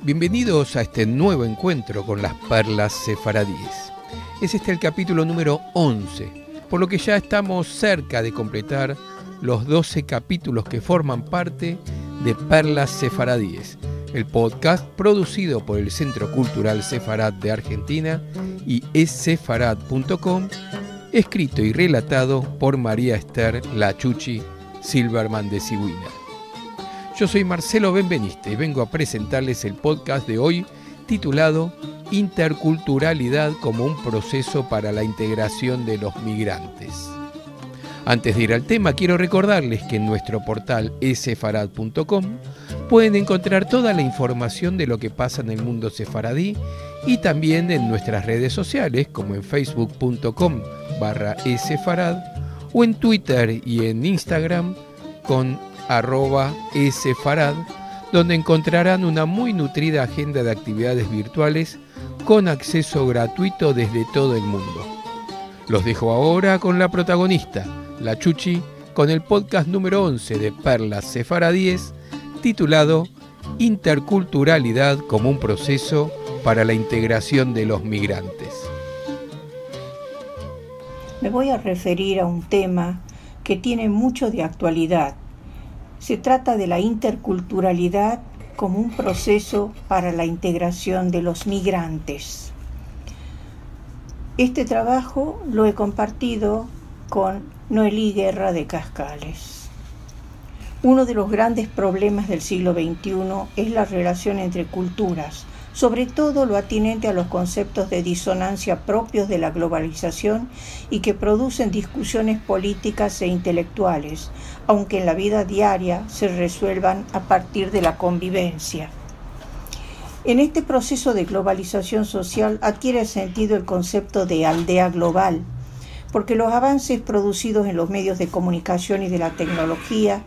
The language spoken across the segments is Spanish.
Bienvenidos a este nuevo encuentro con las perlas sefaradíes. Es este el capítulo número 11, por lo que ya estamos cerca de completar los 12 capítulos que forman parte de Perlas Sefaradíes, el podcast producido por el Centro Cultural Sefarad de Argentina y essefarad.com, escrito y relatado por María Esther La Chuchi Silverman de Sigüina. Yo soy Marcelo Benveniste y vengo a presentarles el podcast de hoy titulado Interculturalidad como un proceso para la integración de los migrantes. Antes de ir al tema, quiero recordarles que en nuestro portal essefarad.com pueden encontrar toda la información de lo que pasa en el mundo sefaradí y también en nuestras redes sociales como en facebook.com/essefarad o en Twitter y en Instagram con @essefarad, donde encontrarán una muy nutrida agenda de actividades virtuales con acceso gratuito desde todo el mundo. Los dejo ahora con la protagonista, La Chuchi, con el podcast número 11 de Perlas Sefaradíes, titulado Interculturalidad como un proceso para la integración de los migrantes. Me voy a referir a un tema que tiene mucho de actualidad. Se trata de la interculturalidad como un proceso para la integración de los migrantes. Este trabajo lo he compartido con Noelí Guerra de Cascales. Uno de los grandes problemas del siglo XXI es la relación entre culturas, sobre todo lo atinente a los conceptos de disonancia propios de la globalización y que producen discusiones políticas e intelectuales, aunque en la vida diaria se resuelvan a partir de la convivencia. En este proceso de globalización social adquiere sentido el concepto de aldea global, porque los avances producidos en los medios de comunicación y de la tecnología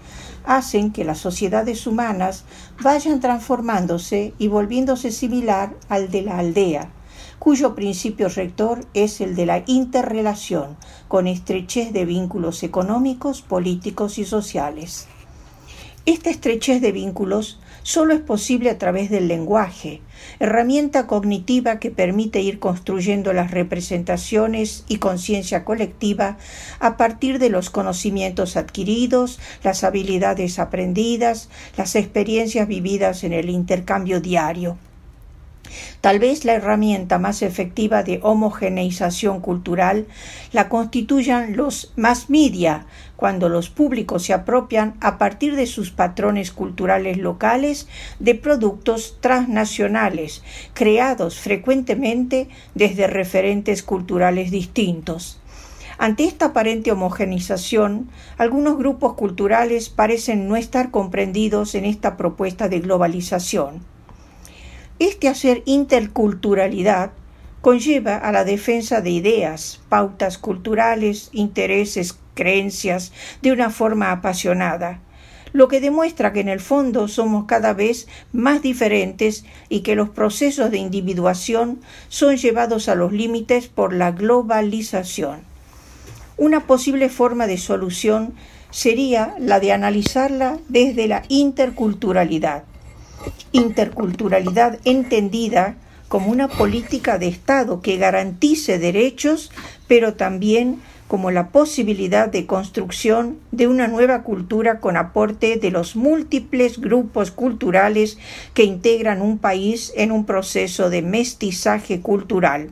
hacen que las sociedades humanas vayan transformándose y volviéndose similar al de la aldea, cuyo principio rector es el de la interrelación con estrechez de vínculos económicos, políticos y sociales. Esta estrechez de vínculos solo es posible a través del lenguaje, herramienta cognitiva que permite ir construyendo las representaciones y conciencia colectiva a partir de los conocimientos adquiridos, las habilidades aprendidas, las experiencias vividas en el intercambio diario. Tal vez la herramienta más efectiva de homogeneización cultural la constituyan los mass media, cuando los públicos se apropian a partir de sus patrones culturales locales de productos transnacionales, creados frecuentemente desde referentes culturales distintos. Ante esta aparente homogeneización, algunos grupos culturales parecen no estar comprendidos en esta propuesta de globalización. Este hacer interculturalidad conlleva a la defensa de ideas, pautas culturales, intereses, creencias, de una forma apasionada, lo que demuestra que en el fondo somos cada vez más diferentes y que los procesos de individuación son llevados a los límites por la globalización. Una posible forma de solución sería la de analizarla desde la interculturalidad. Interculturalidad entendida como una política de Estado que garantice derechos, pero también como la posibilidad de construcción de una nueva cultura con aporte de los múltiples grupos culturales que integran un país en un proceso de mestizaje cultural.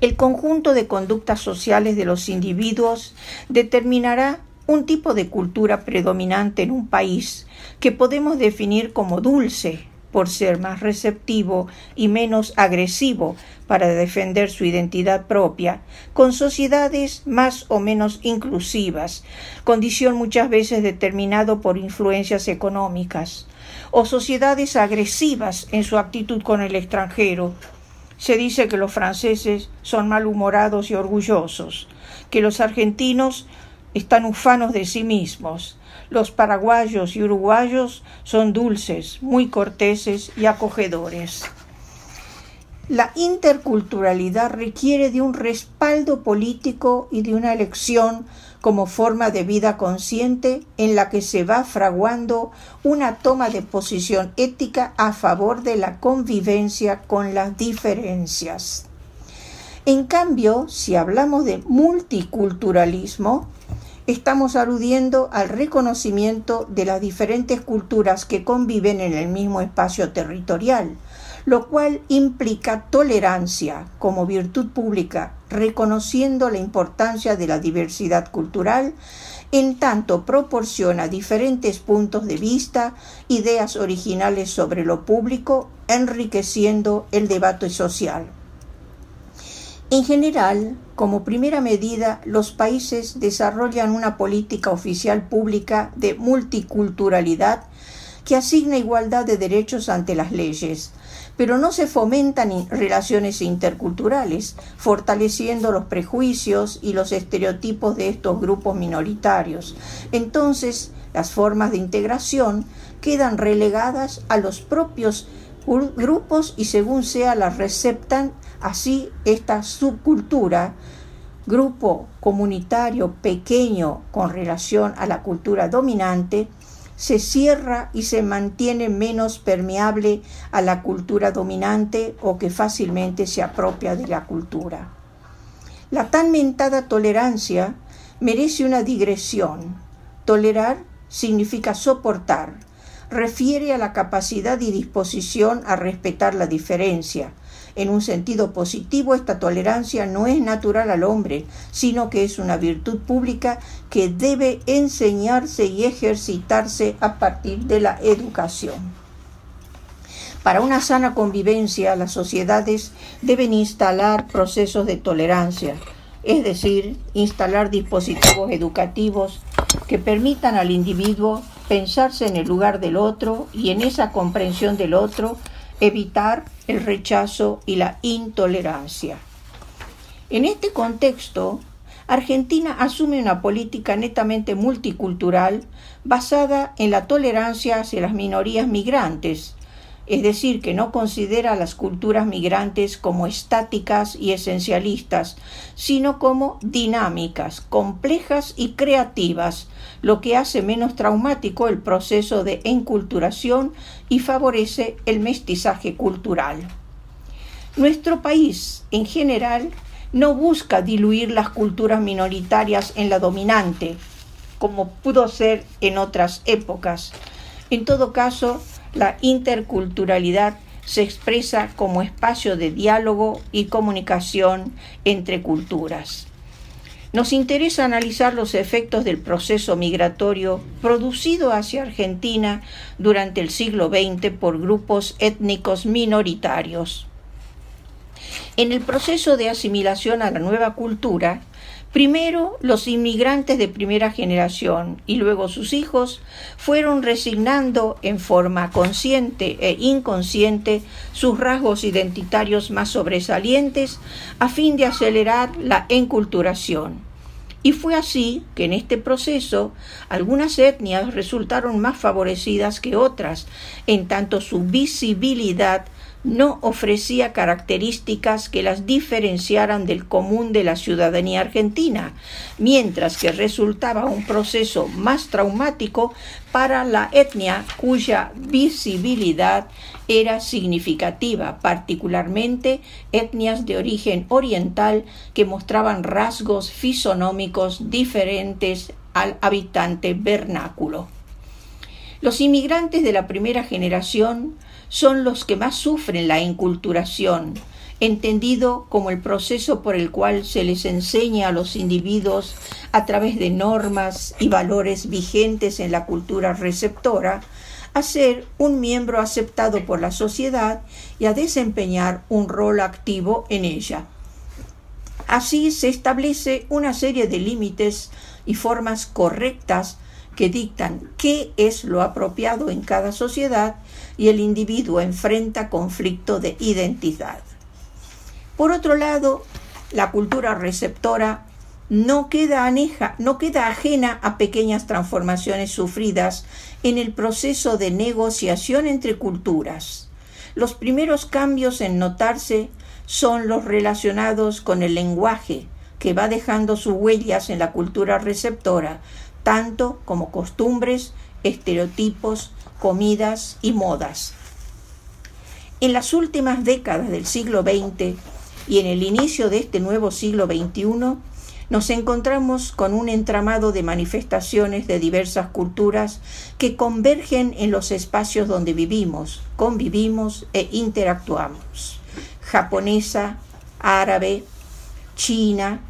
El conjunto de conductas sociales de los individuos determinará un tipo de cultura predominante en un país que podemos definir como dulce, por ser más receptivo y menos agresivo para defender su identidad propia, con sociedades más o menos inclusivas, condición muchas veces determinado por influencias económicas, o sociedades agresivas en su actitud con el extranjero. Se dice que los franceses son malhumorados y orgullosos, que los argentinos están ufanos de sí mismos. Los paraguayos y uruguayos son dulces, muy corteses y acogedores. La interculturalidad requiere de un respaldo político y de una elección como forma de vida consciente en la que se va fraguando una toma de posición ética a favor de la convivencia con las diferencias. En cambio, si hablamos de multiculturalismo, estamos aludiendo al reconocimiento de las diferentes culturas que conviven en el mismo espacio territorial, lo cual implica tolerancia como virtud pública, reconociendo la importancia de la diversidad cultural, en tanto proporciona diferentes puntos de vista, ideas originales sobre lo público, enriqueciendo el debate social. En general, como primera medida, los países desarrollan una política oficial pública de multiculturalidad que asigna igualdad de derechos ante las leyes, pero no se fomentan relaciones interculturales, fortaleciendo los prejuicios y los estereotipos de estos grupos minoritarios. Entonces, las formas de integración quedan relegadas a los propios grupos y según sea las receptan. Así, esta subcultura, grupo comunitario pequeño con relación a la cultura dominante, se cierra y se mantiene menos permeable a la cultura dominante o que fácilmente se apropia de la cultura. La tan mentada tolerancia merece una digresión. Tolerar significa soportar, refiere a la capacidad y disposición a respetar la diferencia. En un sentido positivo, esta tolerancia no es natural al hombre, sino que es una virtud pública que debe enseñarse y ejercitarse a partir de la educación. Para una sana convivencia, las sociedades deben instalar procesos de tolerancia, es decir, instalar dispositivos educativos que permitan al individuo pensarse en el lugar del otro y en esa comprensión del otro evitar el rechazo y la intolerancia. En este contexto, Argentina asume una política netamente multicultural basada en la tolerancia hacia las minorías migrantes, es decir, que no considera a las culturas migrantes como estáticas y esencialistas, sino como dinámicas, complejas y creativas, lo que hace menos traumático el proceso de enculturación y favorece el mestizaje cultural. Nuestro país, en general, no busca diluir las culturas minoritarias en la dominante, como pudo ser en otras épocas. En todo caso, la interculturalidad se expresa como espacio de diálogo y comunicación entre culturas. Nos interesa analizar los efectos del proceso migratorio producido hacia Argentina durante el siglo XX por grupos étnicos minoritarios. En el proceso de asimilación a la nueva cultura, primero los inmigrantes de primera generación y luego sus hijos fueron resignando en forma consciente e inconsciente sus rasgos identitarios más sobresalientes a fin de acelerar la enculturación. Y fue así que en este proceso algunas etnias resultaron más favorecidas que otras, en tanto su visibilidad no ofrecía características que las diferenciaran del común de la ciudadanía argentina, mientras que resultaba un proceso más traumático para la etnia cuya visibilidad era significativa, particularmente etnias de origen oriental que mostraban rasgos fisonómicos diferentes al habitante vernáculo. Los inmigrantes de la primera generación son los que más sufren la enculturación, entendido como el proceso por el cual se les enseña a los individuos a través de normas y valores vigentes en la cultura receptora a ser un miembro aceptado por la sociedad y a desempeñar un rol activo en ella. Así se establece una serie de límites y formas correctas que dictan qué es lo apropiado en cada sociedad y el individuo enfrenta conflicto de identidad. Por otro lado, la cultura receptora no queda ajena a pequeñas transformaciones sufridas en el proceso de negociación entre culturas. Los primeros cambios en notarse son los relacionados con el lenguaje, que va dejando sus huellas en la cultura receptora, tanto como costumbres, estereotipos, comidas y modas. En las últimas décadas del siglo XX y en el inicio de este nuevo siglo XXI, nos encontramos con un entramado de manifestaciones de diversas culturas que convergen en los espacios donde vivimos, convivimos e interactuamos. Japonesa, árabe, china,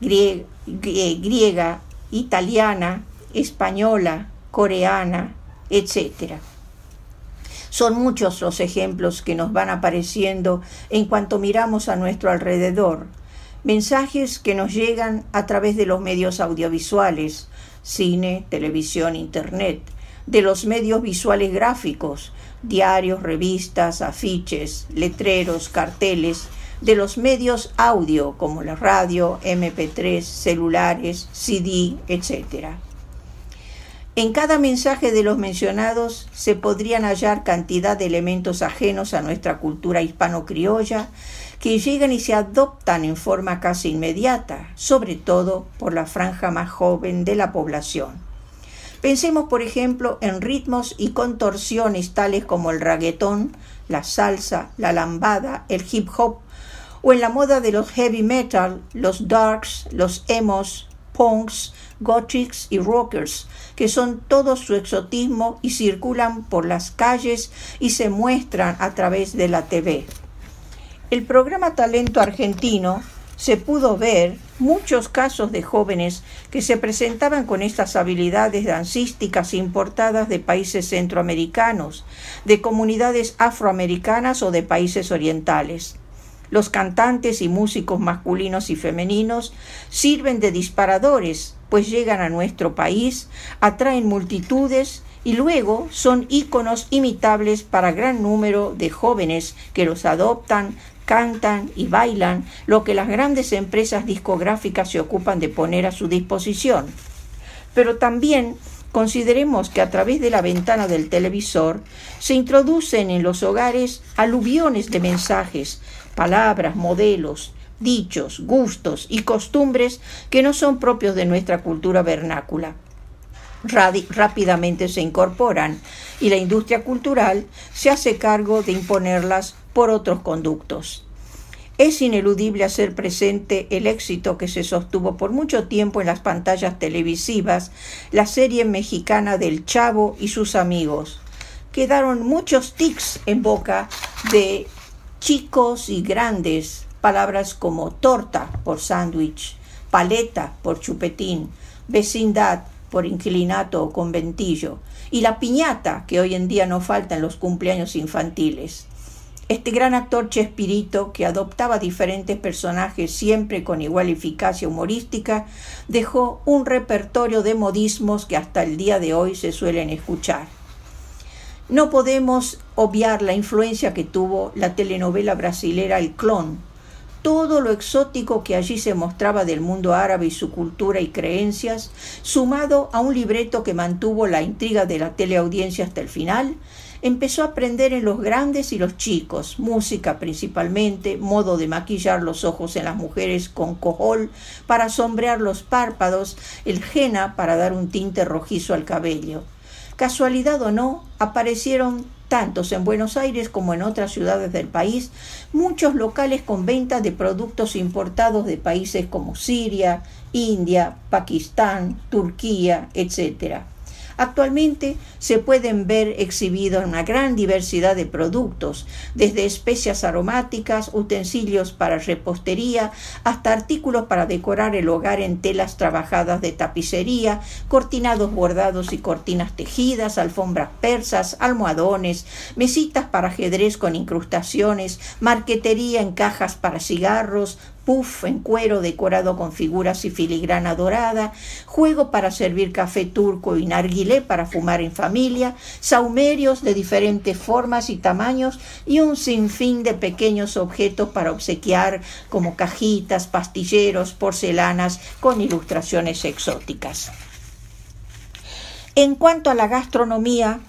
griega, italiana, española, coreana, etc. Son muchos los ejemplos que nos van apareciendo en cuanto miramos a nuestro alrededor. Mensajes que nos llegan a través de los medios audiovisuales, cine, televisión, internet, de los medios visuales gráficos, diarios, revistas, afiches, letreros, carteles, de los medios audio como la radio, MP3, celulares, CD, etc. En cada mensaje de los mencionados se podrían hallar cantidad de elementos ajenos a nuestra cultura hispano-criolla que llegan y se adoptan en forma casi inmediata, sobre todo por la franja más joven de la población. Pensemos, por ejemplo, en ritmos y contorsiones tales como el reggaetón, la salsa, la lambada, el hip hop, o en la moda de los heavy metal, los darks, los emos, punks, gothics y rockers, que son todo su exotismo y circulan por las calles y se muestran a través de la TV. El programa Talento Argentino se pudo ver muchos casos de jóvenes que se presentaban con estas habilidades dancísticas importadas de países centroamericanos, de comunidades afroamericanas o de países orientales. Los cantantes y músicos masculinos y femeninos sirven de disparadores, pues llegan a nuestro país, atraen multitudes y luego son íconos imitables para gran número de jóvenes que los adoptan, cantan y bailan lo que las grandes empresas discográficas se ocupan de poner a su disposición. Pero también consideremos que a través de la ventana del televisor se introducen en los hogares aluviones de mensajes, palabras, modelos, dichos, gustos y costumbres que no son propios de nuestra cultura vernácula. Rápidamente se incorporan y la industria cultural se hace cargo de imponerlas por otros conductos. Es ineludible hacer presente el éxito que se sostuvo por mucho tiempo en las pantallas televisivas, la serie mexicana del Chavo y sus amigos. Quedaron muchos tics en boca de chicos y grandes, palabras como torta por sándwich, paleta por chupetín, vecindad por inquilinato o conventillo, y la piñata que hoy en día no falta en los cumpleaños infantiles. Este gran actor Chespirito, que adoptaba diferentes personajes siempre con igual eficacia humorística, dejó un repertorio de modismos que hasta el día de hoy se suelen escuchar. No podemos obviar la influencia que tuvo la telenovela brasilera El Clon. Todo lo exótico que allí se mostraba del mundo árabe y su cultura y creencias, sumado a un libreto que mantuvo la intriga de la teleaudiencia hasta el final, empezó a aprender en los grandes y los chicos, música principalmente, modo de maquillar los ojos en las mujeres con cojol para sombrear los párpados, el henna para dar un tinte rojizo al cabello. Casualidad o no, aparecieron tantos en Buenos Aires como en otras ciudades del país, muchos locales con venta de productos importados de países como Siria, India, Pakistán, Turquía, etc. Actualmente se pueden ver exhibidos una gran diversidad de productos, desde especias aromáticas, utensilios para repostería, hasta artículos para decorar el hogar en telas trabajadas de tapicería, cortinados bordados y cortinas tejidas, alfombras persas, almohadones, mesitas para ajedrez con incrustaciones, marquetería en cajas para cigarros, puff en cuero decorado con figuras y filigrana dorada, juego para servir café turco y narguilé para fumar en familia, sahumerios de diferentes formas y tamaños y un sinfín de pequeños objetos para obsequiar como cajitas, pastilleros, porcelanas con ilustraciones exóticas. En cuanto a la gastronomía,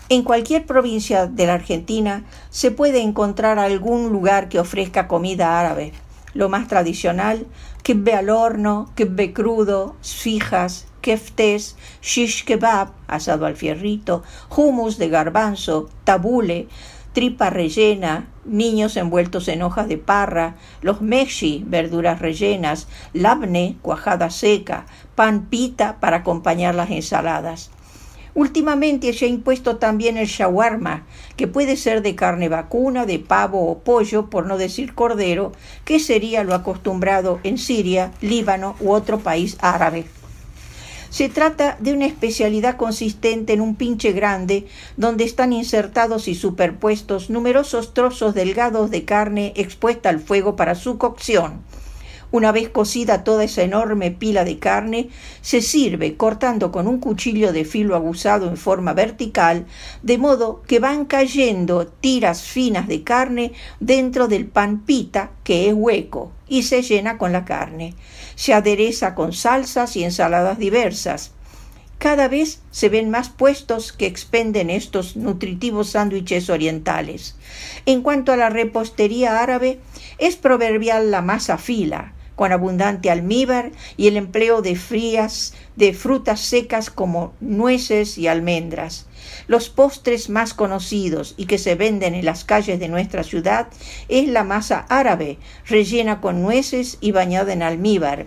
En cualquier provincia de la Argentina se puede encontrar algún lugar que ofrezca comida árabe. Lo más tradicional, kibbe al horno, kibbe crudo, sfijas, keftes, shish kebab, asado al fierrito, hummus de garbanzo, tabule, tripa rellena, niños envueltos en hojas de parra, los mexi, verduras rellenas, labne, cuajada seca, pan pita para acompañar las ensaladas. Últimamente se ha impuesto también el shawarma, que puede ser de carne vacuna, de pavo o pollo, por no decir cordero, que sería lo acostumbrado en Siria, Líbano u otro país árabe. Se trata de una especialidad consistente en un pinche grande donde están insertados y superpuestos numerosos trozos delgados de carne expuesta al fuego para su cocción. Una vez cocida toda esa enorme pila de carne, se sirve cortando con un cuchillo de filo aguzado en forma vertical, de modo que van cayendo tiras finas de carne dentro del pan pita, que es hueco, y se llena con la carne. Se adereza con salsas y ensaladas diversas. Cada vez se ven más puestos que expenden estos nutritivos sándwiches orientales. En cuanto a la repostería árabe, es proverbial la masa fila, con abundante almíbar y el empleo de frutas secas como nueces y almendras. Los postres más conocidos y que se venden en las calles de nuestra ciudad es la masa árabe, rellena con nueces y bañada en almíbar,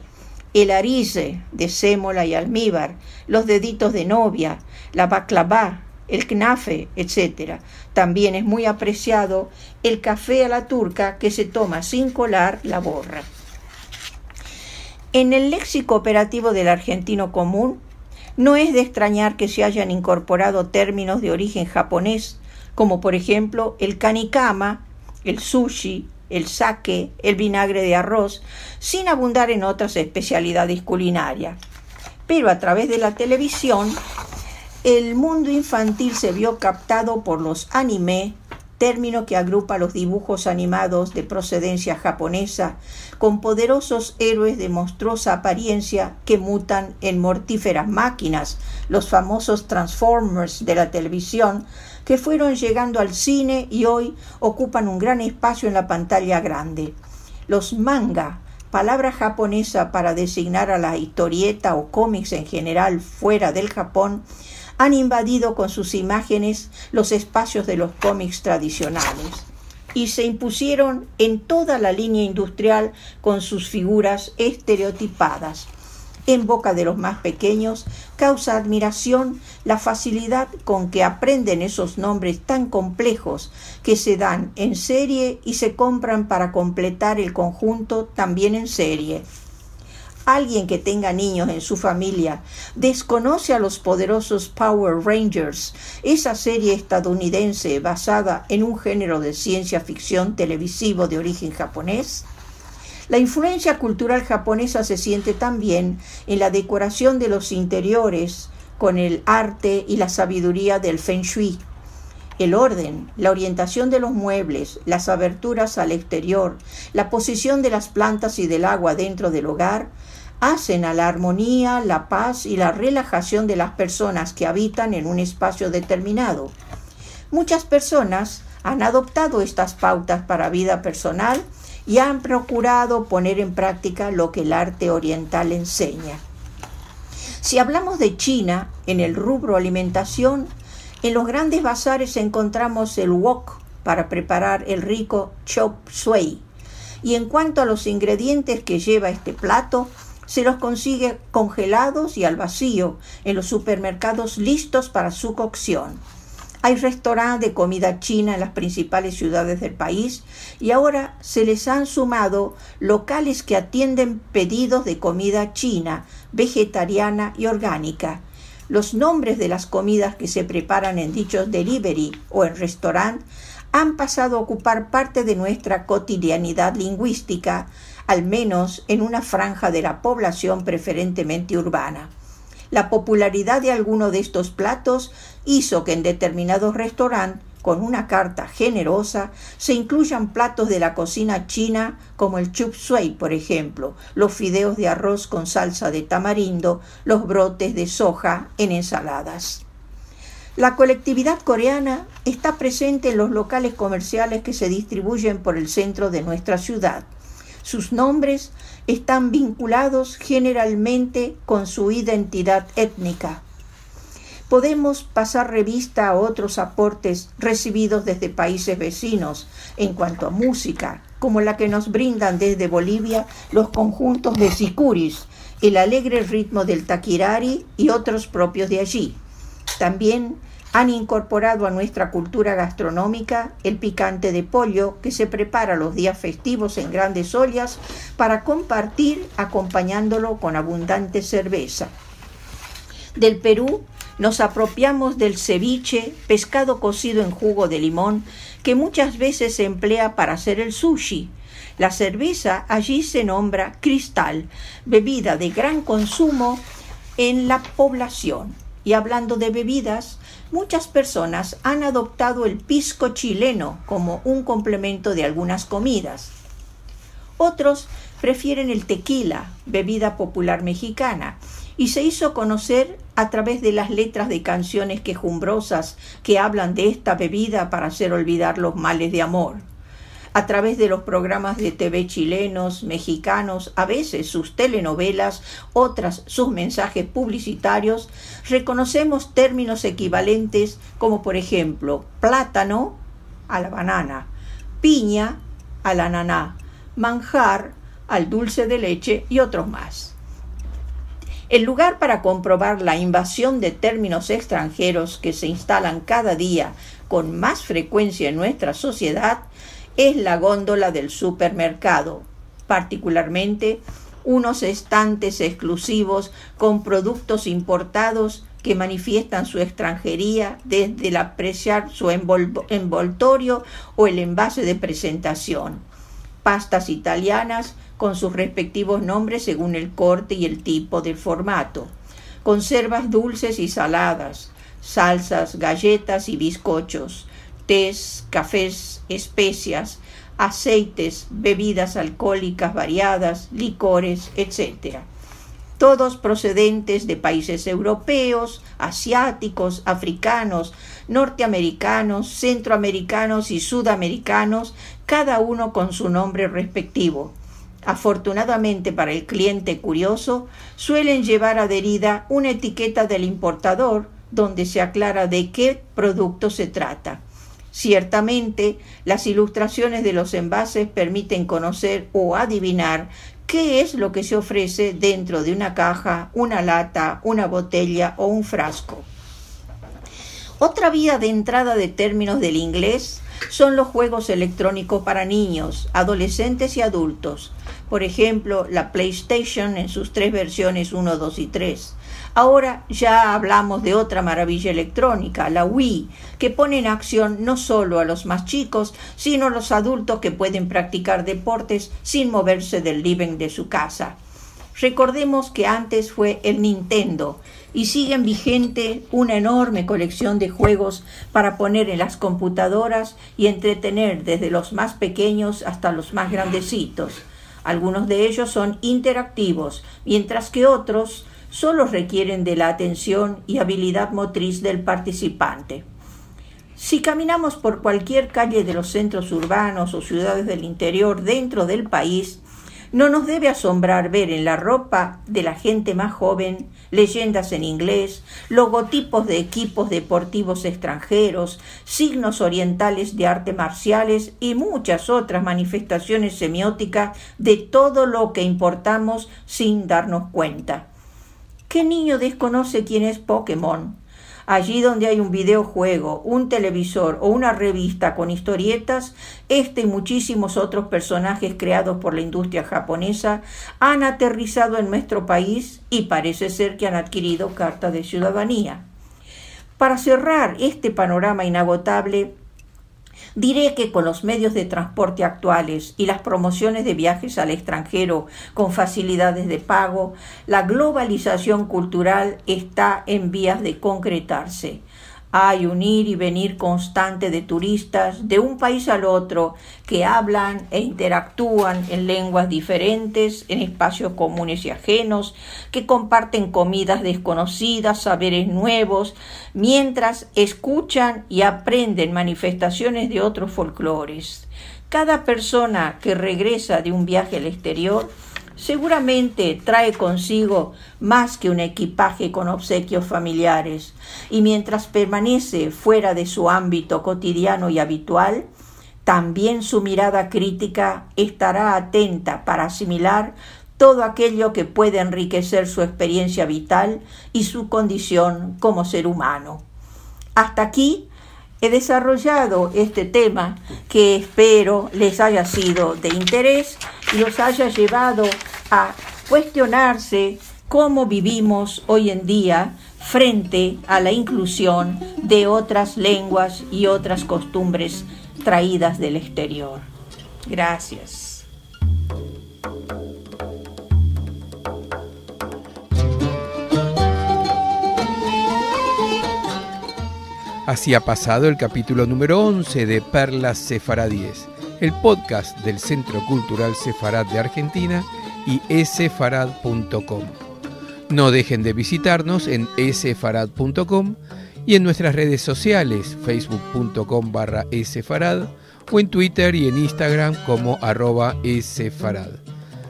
el arize de sémola y almíbar, los deditos de novia, la baklava, el knafe, etc. También es muy apreciado el café a la turca, que se toma sin colar la borra. En el léxico operativo del argentino común, no es de extrañar que se hayan incorporado términos de origen japonés, como por ejemplo el kanikama, el sushi, el sake, el vinagre de arroz, sin abundar en otras especialidades culinarias. Pero a través de la televisión, el mundo infantil se vio captado por los anime, término que agrupa los dibujos animados de procedencia japonesa, con poderosos héroes de monstruosa apariencia que mutan en mortíferas máquinas, los famosos Transformers de la televisión, que fueron llegando al cine y hoy ocupan un gran espacio en la pantalla grande. Los manga, palabra japonesa para designar a la historieta o cómics en general fuera del Japón, han invadido con sus imágenes los espacios de los cómics tradicionales y se impusieron en toda la línea industrial con sus figuras estereotipadas. En boca de los más pequeños causa admiración la facilidad con que aprenden esos nombres tan complejos que se dan en serie y se compran para completar el conjunto también en serie. Alguien que tenga niños en su familia desconoce a los poderosos Power Rangers, esa serie estadounidense basada en un género de ciencia ficción televisivo de origen japonés. La influencia cultural japonesa se siente también en la decoración de los interiores, con el arte y la sabiduría del Feng Shui. El orden, la orientación de los muebles, las aberturas al exterior, la posición de las plantas y del agua dentro del hogar, hacen a la armonía, la paz y la relajación de las personas que habitan en un espacio determinado. Muchas personas han adoptado estas pautas para vida personal y han procurado poner en práctica lo que el arte oriental enseña. Si hablamos de China, en el rubro alimentación, en los grandes bazares encontramos el wok para preparar el rico chop suey. Y en cuanto a los ingredientes que lleva este plato, se los consigue congelados y al vacío en los supermercados listos para su cocción. Hay restaurantes de comida china en las principales ciudades del país y ahora se les han sumado locales que atienden pedidos de comida china, vegetariana y orgánica. Los nombres de las comidas que se preparan en dichos delivery o en restaurant han pasado a ocupar parte de nuestra cotidianidad lingüística, al menos en una franja de la población preferentemente urbana. La popularidad de algunos de estos platos hizo que en determinados restaurantes, con una carta generosa, se incluyan platos de la cocina china como el chop suey, por ejemplo, los fideos de arroz con salsa de tamarindo, los brotes de soja en ensaladas. La colectividad coreana está presente en los locales comerciales que se distribuyen por el centro de nuestra ciudad. Sus nombres están vinculados generalmente con su identidad étnica. Podemos pasar revista a otros aportes recibidos desde países vecinos en cuanto a música, como la que nos brindan desde Bolivia los conjuntos de sicuris, el alegre ritmo del taquirari y otros propios de allí. También han incorporado a nuestra cultura gastronómica el picante de pollo que se prepara los días festivos en grandes ollas para compartir acompañándolo con abundante cerveza. Del Perú nos apropiamos del ceviche, pescado cocido en jugo de limón, que muchas veces se emplea para hacer el sushi. La cerveza allí se nombra Cristal, bebida de gran consumo en la población. Y hablando de bebidas, muchas personas han adoptado el pisco chileno como un complemento de algunas comidas. Otros prefieren el tequila, bebida popular mexicana, y se hizo conocer a través de las letras de canciones quejumbrosas que hablan de esta bebida para hacer olvidar los males de amor. A través de los programas de TV chilenos, mexicanos, a veces sus telenovelas, otras sus mensajes publicitarios, reconocemos términos equivalentes como por ejemplo plátano a la banana, piña al ananá, manjar al dulce de leche y otros más. El lugar para comprobar la invasión de términos extranjeros que se instalan cada día con más frecuencia en nuestra sociedad es la góndola del supermercado, particularmente unos estantes exclusivos con productos importados que manifiestan su extranjería desde el apreciar su envoltorio o el envase de presentación. Pastas italianas con sus respectivos nombres según el corte y el tipo del formato. Conservas dulces y saladas, salsas, galletas y bizcochos, tés, cafés, especias, aceites, bebidas alcohólicas variadas, licores, etc. Todos procedentes de países europeos, asiáticos, africanos, norteamericanos, centroamericanos y sudamericanos, cada uno con su nombre respectivo. Afortunadamente para el cliente curioso, suelen llevar adherida una etiqueta del importador donde se aclara de qué producto se trata. Ciertamente, las ilustraciones de los envases permiten conocer o adivinar qué es lo que se ofrece dentro de una caja, una lata, una botella o un frasco. Otra vía de entrada de términos del inglés son los juegos electrónicos para niños, adolescentes y adultos. Por ejemplo, la PlayStation en sus 3 versiones 1, 2 y 3. Ahora ya hablamos de otra maravilla electrónica, la Wii, que pone en acción no solo a los más chicos, sino a los adultos que pueden practicar deportes sin moverse del living de su casa. Recordemos que antes fue el Nintendo y siguen vigente una enorme colección de juegos para poner en las computadoras y entretener desde los más pequeños hasta los más grandecitos. Algunos de ellos son interactivos, mientras que otros solo requieren de la atención y habilidad motriz del participante. Si caminamos por cualquier calle de los centros urbanos o ciudades del interior dentro del país, no nos debe asombrar ver en la ropa de la gente más joven leyendas en inglés, logotipos de equipos deportivos extranjeros, signos orientales de artes marciales y muchas otras manifestaciones semióticas de todo lo que importamos sin darnos cuenta. ¿Qué niño desconoce quién es Pokémon? Allí donde hay un videojuego, un televisor o una revista con historietas, este y muchísimos otros personajes creados por la industria japonesa han aterrizado en nuestro país y parece ser que han adquirido carta de ciudadanía. Para cerrar este panorama inagotable, diré que con los medios de transporte actuales y las promociones de viajes al extranjero con facilidades de pago, la globalización cultural está en vías de concretarse. Hay un ir y venir constante de turistas de un país al otro que hablan e interactúan en lenguas diferentes, en espacios comunes y ajenos, que comparten comidas desconocidas, saberes nuevos, mientras escuchan y aprenden manifestaciones de otros folclores. Cada persona que regresa de un viaje al exterior seguramente trae consigo más que un equipaje con obsequios familiares, y mientras permanece fuera de su ámbito cotidiano y habitual, también su mirada crítica estará atenta para asimilar todo aquello que puede enriquecer su experiencia vital y su condición como ser humano. Hasta aquí he desarrollado este tema que espero les haya sido de interés y los haya llevado a cuestionarse cómo vivimos hoy en día frente a la inclusión de otras lenguas y otras costumbres traídas del exterior. Gracias. Así ha pasado el capítulo número 11 de Perlas Sefaradíes, el podcast del Centro Cultural Sefarad de Argentina y esefarad.com. No dejen de visitarnos en esefarad.com y en nuestras redes sociales, facebook.com/esefarad o en Twitter y en Instagram como @esefarad.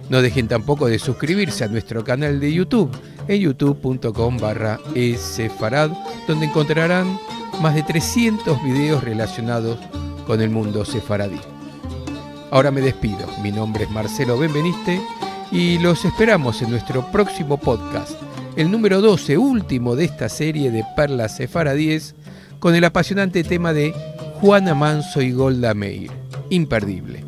No dejen tampoco de suscribirse a nuestro canal de YouTube en youtube.com/esefarad, donde encontrarán más de 300 videos relacionados con el mundo sefaradí. Ahora me despido. Mi nombre es Marcelo Benveniste y los esperamos en nuestro próximo podcast, el número 12, último de esta serie de Perlas Sefaradíes, con el apasionante tema de Juana Manso y Golda Meir. Imperdible.